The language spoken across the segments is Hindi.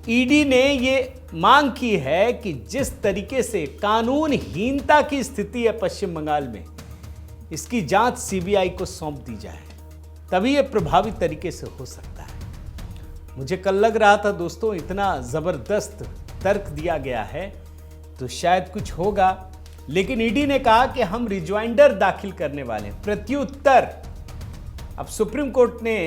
ईडी ने ये मांग की है कि जिस तरीके से कानूनहीनता की स्थिति है पश्चिम बंगाल में, इसकी जांच सीबीआई को सौंप दी जाए, तभी यह प्रभावी तरीके से हो सकता है। मुझे कल लग रहा था दोस्तों, इतना जबरदस्त तर्क दिया गया है तो शायद कुछ होगा, लेकिन ईडी ने कहा कि हम रिजॉइंडर दाखिल करने वाले हैं, प्रत्युत्तर। अब सुप्रीम कोर्ट ने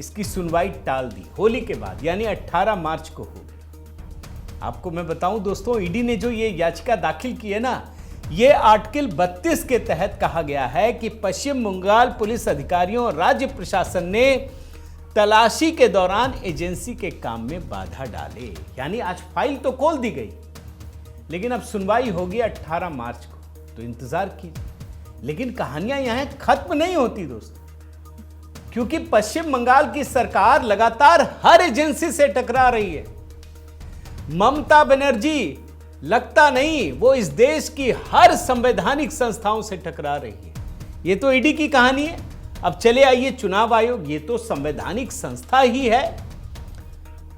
इसकी सुनवाई टाल दी होली के बाद, यानी 18 मार्च को होगी। आपको मैं बताऊं दोस्तों, ईडी ने जो ये याचिका दाखिल की है ना, ये आर्टिकल 32 के तहत कहा गया है कि पश्चिम बंगाल पुलिस अधिकारियों और राज्य प्रशासन ने तलाशी के दौरान एजेंसी के काम में बाधा डाले। यानी आज फाइल तो खोल दी गई, लेकिन अब सुनवाई होगी 18 मार्च को, तो इंतजार कीजिए। लेकिन कहानियां यहां खत्म नहीं होती दोस्तों, क्योंकि पश्चिम बंगाल की सरकार लगातार हर एजेंसी से टकरा रही है। ममता बनर्जी लगता नहीं वो इस देश की हर संवैधानिक संस्थाओं से टकरा रही है। ये तो ईडी की कहानी है। अब चले आइए चुनाव आयोग, ये तो संवैधानिक संस्था ही है।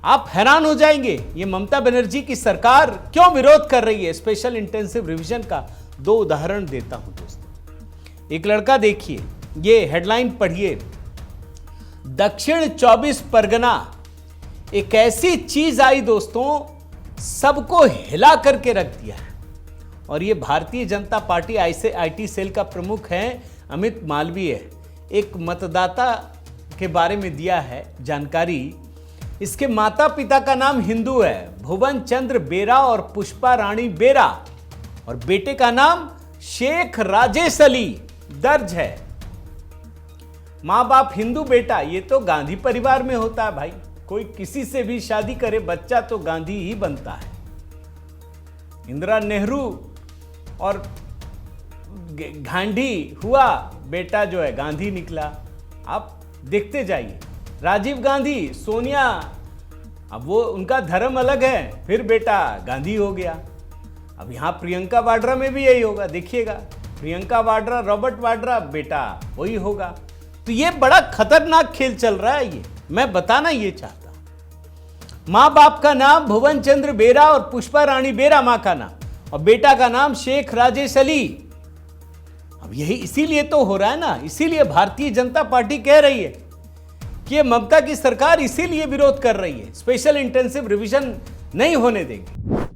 आप हैरान हो जाएंगे, ये ममता बनर्जी की सरकार क्यों विरोध कर रही है। स्पेशल इंटेंसिव रिवीजन का 2 उदाहरण देता हूं दोस्तों। एक लड़का देखिए, ये हेडलाइन पढ़िए, दक्षिण 24 परगना एक ऐसी चीज आई दोस्तों, सबको हिला करके रख दिया है। और ये Bharatiya Janata party IT cell का प्रमुख है अमित मालवीय, एक मतदाता के बारे में दिया है जानकारी। इसके माता पिता का नाम हिंदू है, भुवन चंद्र बेरा और पुष्पा रानी बेरा, और बेटे का नाम शेख राजेश अली दर्ज है। मां बाप हिंदू, बेटा, ये तो गांधी परिवार में होता है भाई। कोई किसी से भी शादी करे, बच्चा तो गांधी ही बनता है। इंदिरा नेहरू और गांधी हुआ, बेटा जो है गांधी निकला। आप देखते जाइए, राजीव गांधी, सोनिया, अब वो उनका धर्म अलग है, फिर बेटा गांधी हो गया। अब यहां प्रियंका वाड्रा में भी यही होगा, देखिएगा, प्रियंका वाड्रा, रॉबर्ट वाड्रा, बेटा वही होगा। तो ये बड़ा खतरनाक खेल चल रहा है, ये मैं बताना ये चाहता हूं। मां बाप का नाम भुवन चंद्र बेरा और पुष्पा रानी बेरा मां का नाम, और बेटा का नाम शेख राजेश अली। अब यही इसीलिए तो हो रहा है ना, इसीलिए भारतीय जनता पार्टी कह रही है कि ये ममता की सरकार इसीलिए विरोध कर रही है, स्पेशल इंटेंसिव रिवीजन नहीं होने देगी।